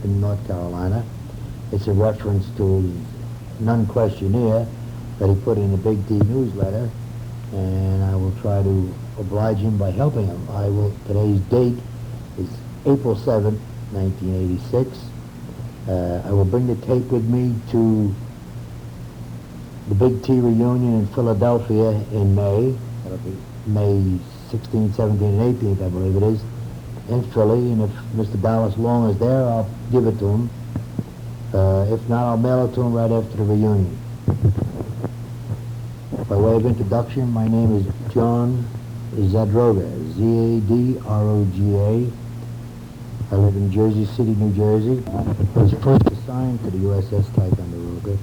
in North Carolina. It's a reference to his non-questionnaire that he put in the Big T newsletter, and I will try to oblige him by helping him. Today's date is April 7th, 1986. I will bring the tape with me to the Big T reunion in Philadelphia in May. That'll be May 16th, 17th, and 18th, I believe it is, in Philly. And if Mr. Dallas Long is there, I'll give it to him. If not, I'll mail it to him right after the reunion. By way of introduction, my name is John Zadroga, Z-A-D-R-O-G-A. I live in Jersey City, New Jersey. I was first assigned to the USS Ticonderoga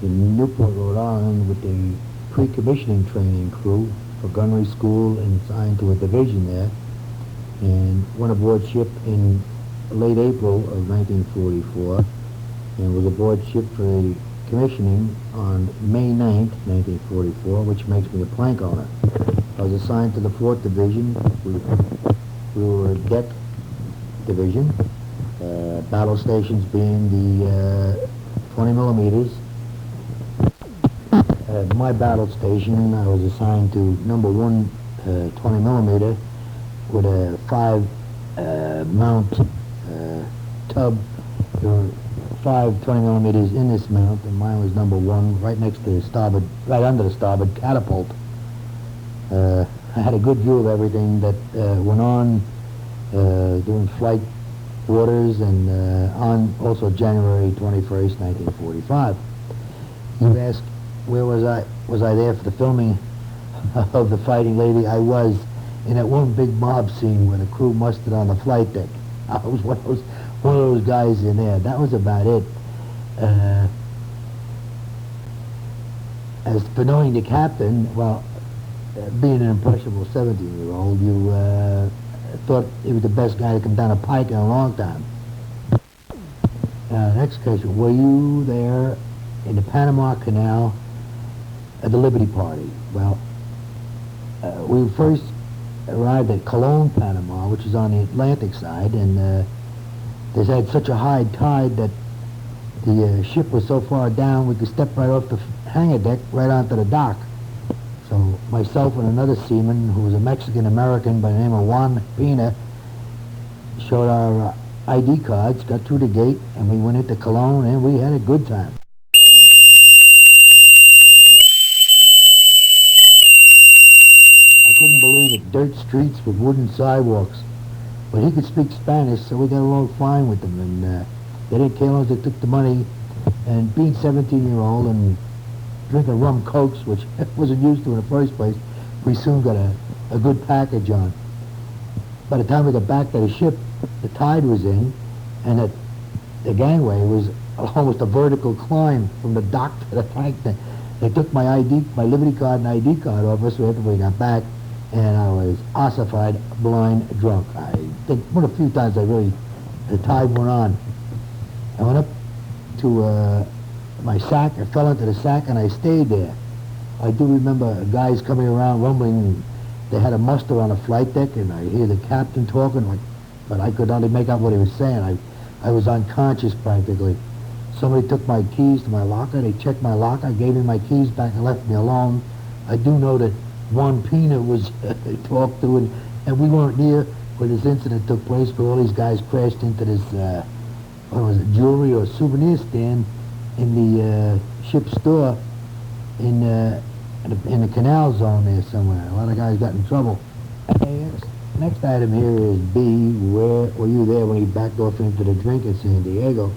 in Newport, Rhode Island with the pre-commissioning training crew for gunnery school and assigned to a division there, and went aboard ship in late April of 1944 and was aboard ship for the commissioning on May 9th, 1944, which makes me a plank owner. I was assigned to the 4th Division. We were a deck division, battle stations being the 20 millimeters. My battle station, I was assigned to number 1 20 millimeter with a 5 mount tub. There were 5 20 millimeters in this mount, and mine was number 1, right next to the starboard, right under the starboard catapult. I had a good view of everything that went on during flight orders and on also January 21st, 1945. You asked, where was I? Was I there for the filming of The Fighting Lady? I was in that one big mob scene where the crew mustered on the flight deck. I was one of those guys in there. That was about it. As for knowing the captain, well, being an impressionable 17-year-old, you thought he was the best guy to come down a pike in a long time. Next question, were you there in the Panama Canal at the Liberty Party? Well, we first arrived at Cologne, Panama, which is on the Atlantic side, and they had such a high tide that the ship was so far down we could step right off the hangar deck right onto the dock. So myself and another seaman, who was a Mexican-American by the name of Juan Pina, showed our ID cards, got through the gate, and we went into Cologne, and we had a good time. I couldn't believe it, dirt streets with wooden sidewalks. But he could speak Spanish, so we got along fine with them, and they didn't care as long as they took the money. And being 17-year-old and drinking rum cokes, which I wasn't used to in the first place, we soon got a good package on. By the time we got back to the ship, the tide was in, and the gangway was almost a vertical climb from the dock to the tank. They took my Liberty card and ID card off us after we got back, and I was ossified, blind, drunk. I think one of the few times the tide went on. I went up to my sack, I fell into the sack, and I stayed there. I do remember guys coming around rumbling, and they had a muster on the flight deck, and I hear the captain talking, but I could only make out what he was saying. I was unconscious practically. Somebody took my keys to my locker, they checked my locker, gave me my keys back and left me alone. I do know that Juan Pina was talked to, and we weren't near where this incident took place, where all these guys crashed into this, jewelry or souvenir stand in the ship's store in the canal zone there somewhere. A lot of guys got in trouble. Next item here is B. Where were you there when he backed off into the drink at San Diego?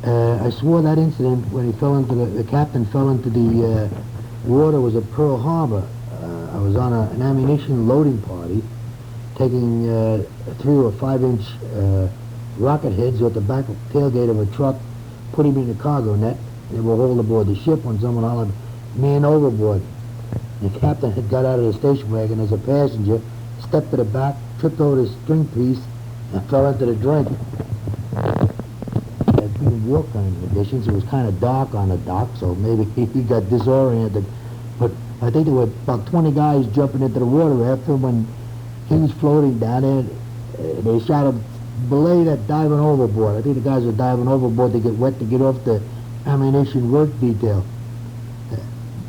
I swore that incident when he fell into the captain fell into the water was at Pearl Harbor. I was on an ammunition loading party, taking 3 or 5 inch rocket heads at the back tailgate of a truck, putting me in the cargo net. They were hauled aboard the ship when someone hollered, "Man overboard." The captain had got out of the station wagon as a passenger, stepped to the back, tripped over the string piece, and fell into the drink. In war conditions, it was kind of dark on the dock, so maybe he got disoriented. But I think there were about 20 guys jumping into the water after him when he was floating down there. They shouted belay that diving overboard. I think the guys were diving overboard to get wet to get off the ammunition work detail.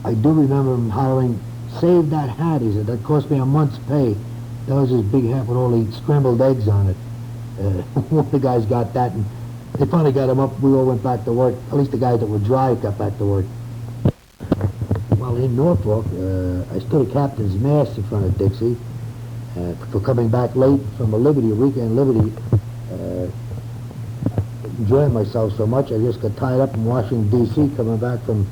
I do remember him hollering, "Save that hat," he said. "That cost me a month's pay." That was his big hat with all the scrambled eggs on it. One of the guys got that, and they finally got him up. We all went back to work. At least the guys that were dry got back to work. Well, in Norfolk, I stood a captain's mast in front of Dixie for coming back late from a weekend Liberty. Enjoying myself so much, I just got tied up in Washington, D.C., coming back from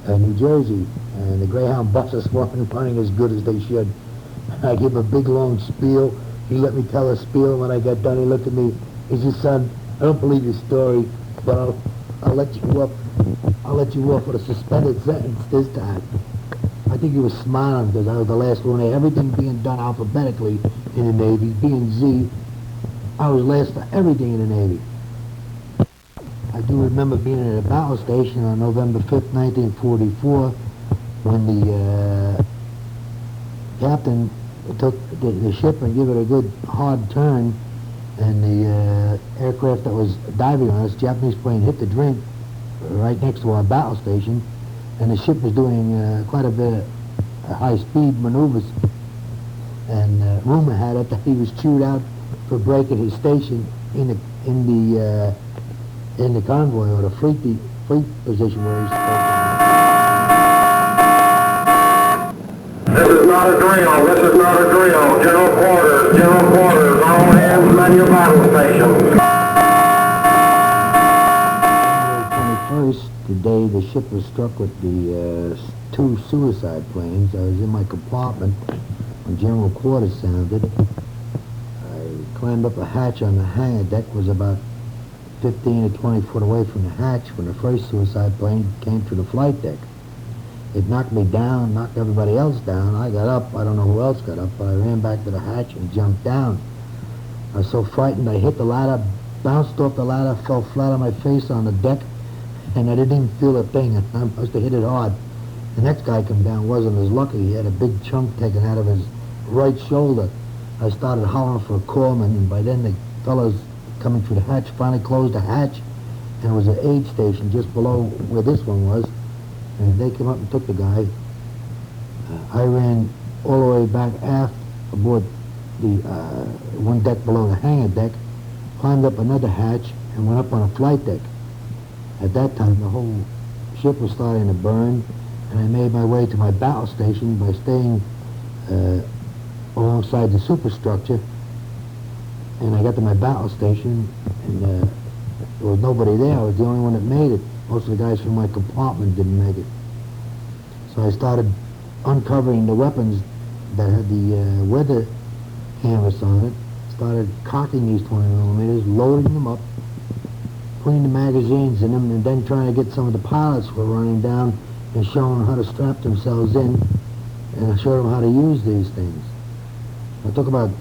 New Jersey, and the Greyhound buses weren't running as good as they should. I gave a big long spiel. He let me tell a spiel. When I got done, he looked at me. He said, "Son, I don't believe your story, but I'll let you up. I'll let you off with a suspended sentence this time." I think he was smiling because I was the last one there. Everything being done alphabetically in the Navy, being Z, I was last for everything in the Navy. I do remember being at a battle station on November 5th, 1944, when the captain took the ship and gave it a good hard turn, and the aircraft that was diving on us, Japanese plane, hit the drink right next to our battle station, and the ship was doing quite a bit of high-speed maneuvers, and rumor had it that he was chewed out for breaking his station in the convoy, or the fleet position where he's supposed to be. This is not a drill. This is not a drill. General quarters. General quarters. All hands man your battle station. January 21st, the day the ship was struck with the two suicide planes, I was in my compartment when general quarters sounded. I climbed up a hatch on the hangar deck, was about 15 to 20 foot away from the hatch when the first suicide plane came to the flight deck. It knocked me down, knocked everybody else down. I got up. I don't know who else got up, but I ran back to the hatch and jumped down. I was so frightened I hit the ladder, bounced off the ladder, fell flat on my face on the deck, and I didn't even feel a thing. I must have hit it hard. The next guy come down wasn't as lucky. He had a big chunk taken out of his right shoulder. I started hollering for a corpsman, and by then the fellows coming through the hatch finally closed the hatch, and it was an aid station just below where this one was, and they came up and took the guy. I ran all the way back aft aboard the one deck below the hangar deck, climbed up another hatch, and went up on a flight deck. At that time, the whole ship was starting to burn, and I made my way to my battle station by staying alongside the superstructure. And I got to my battle station, and there was nobody there. I was the only one that made it. Most of the guys from my compartment didn't make it. So I started uncovering the weapons that had the weather canvas on it, started cocking these 20 millimeters, loading them up, putting the magazines in them, and then trying to get some of the pilots who were running down and showing them how to strap themselves in, and I showed them how to use these things. It took about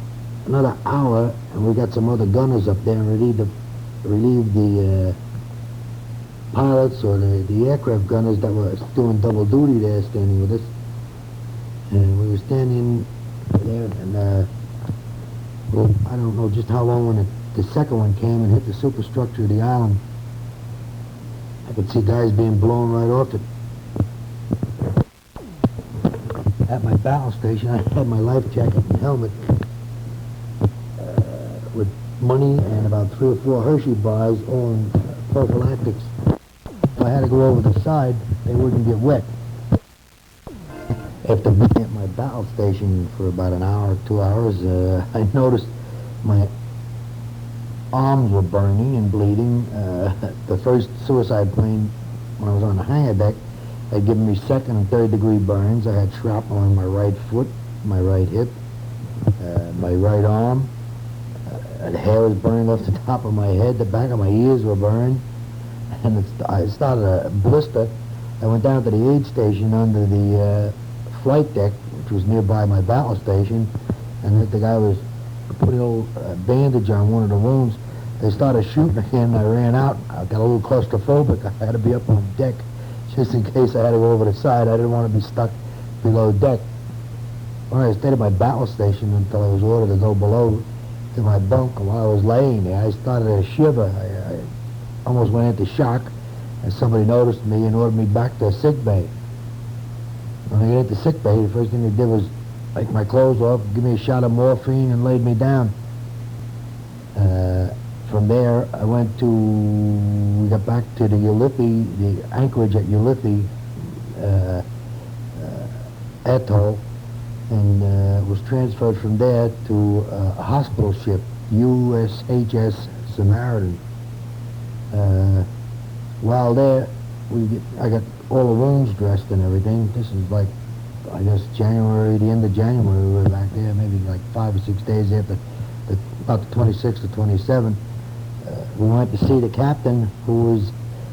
another hour, and we got some other gunners up there and relieved the pilots or the aircraft gunners that were doing double duty there, standing with us. And we were standing there, and well, I don't know just how long when the second one came and hit the superstructure of the island. I could see guys being blown right off it. At my battle station, I had my life jacket and helmet with money and about 3 or 4 Hershey bars, all in prophylactics. If I had to go over the side, they wouldn't get wet. After being at my battle station for about an hour, 2 hours, I noticed my arms were burning and bleeding. The first suicide plane, when I was on the hangar deck, had given me 2nd and 3rd degree burns. I had shrapnel on my right foot, my right hip, my right arm. The hair was burning off the top of my head. The back of my ears were burned. And I started a blister. I went down to the aid station under the flight deck, which was nearby my battle station, and the guy was putting a little bandage on one of the wounds. They started shooting again, and I ran out. I got a little claustrophobic. I had to be up on deck just in case I had to go over the side. I didn't want to be stuck below deck. Well, I stayed at my battle station until I was ordered to go below to my bunk, and while I was laying there, I started to shiver. I almost went into shock, and somebody noticed me and ordered me back to sick bay. When I got into sick bay, the first thing they did was take my clothes off, give me a shot of morphine, and laid me down. From there, we got back to the the anchorage at Ulithi atoll, and was transferred from there to a hospital ship, USHS Samaritan. While there, I got all the wounds dressed and everything. This is like, I guess, the end of January we were back there, maybe like 5 or 6 days after, about the 26th or 27th. We went to see the captain, who was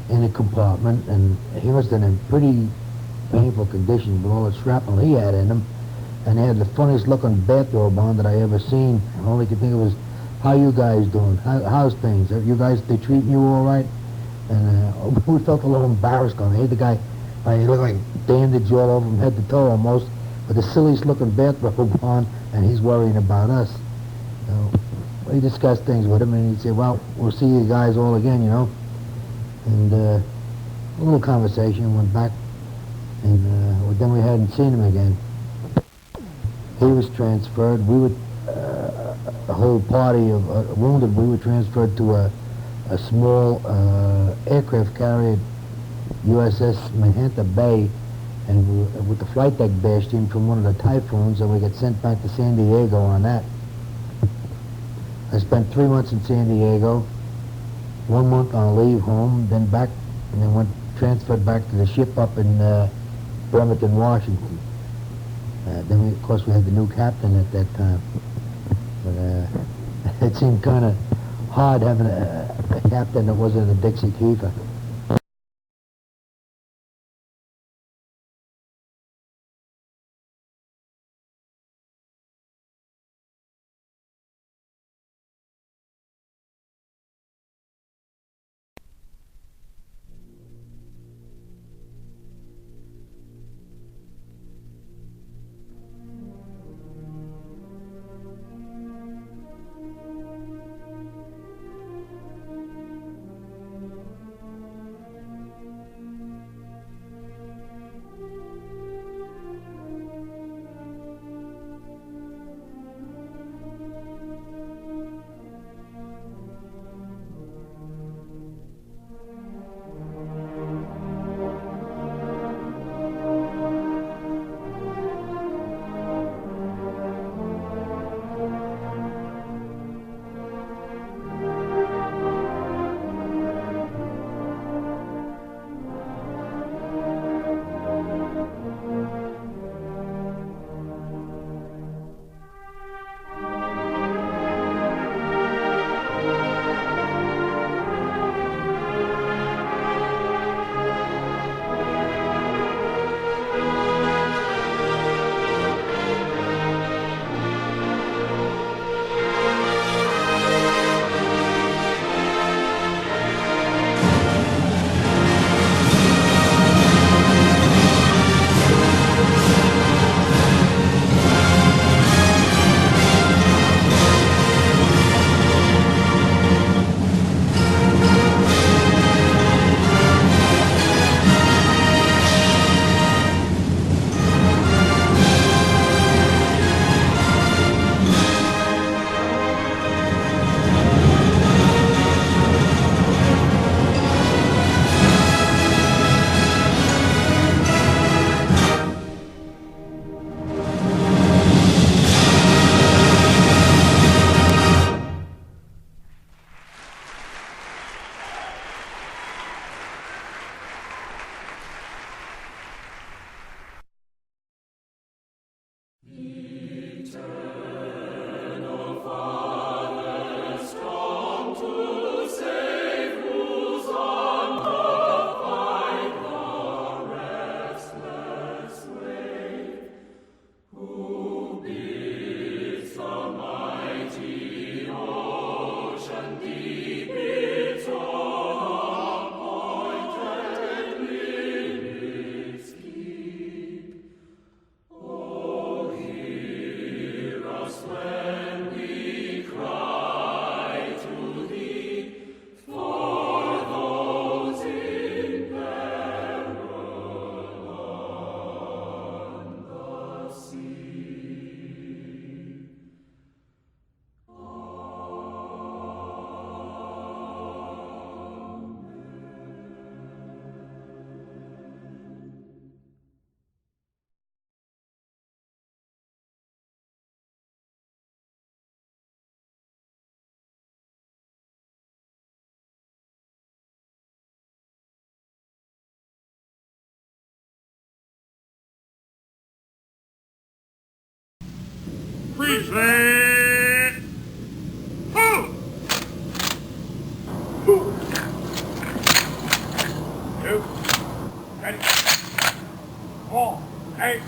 in a compartment, and he was in a pretty painful condition with all the shrapnel he had in him, and he had the funniest looking bathrobe on that I ever seen. All he could think of was, how you guys doing? How's things? Are you guys, they treating you all right? And we felt a little embarrassed going, hey, the guy, he looked like bandage all over from head to toe almost, with the silliest looking bathrobe on, and he's worrying about us. So we discussed things with him, and he'd say, well, we'll see you guys all again, you know. And a little conversation went back, and then we hadn't seen him again. He was transferred. We were, a whole party of wounded, we were transferred to a small aircraft carrier, USS Manhattan Bay, and with the flight deck bashed in from one of the typhoons, and we got sent back to San Diego on that. I spent 3 months in San Diego, 1 month on leave home, then back, and then transferred back to the ship up in Bremerton, Washington. Then of course we had the new captain at that time, but it seemed kind of hard having a captain that wasn't a Dixie Keefer. Reset! Move! 2, ready. 4, 8,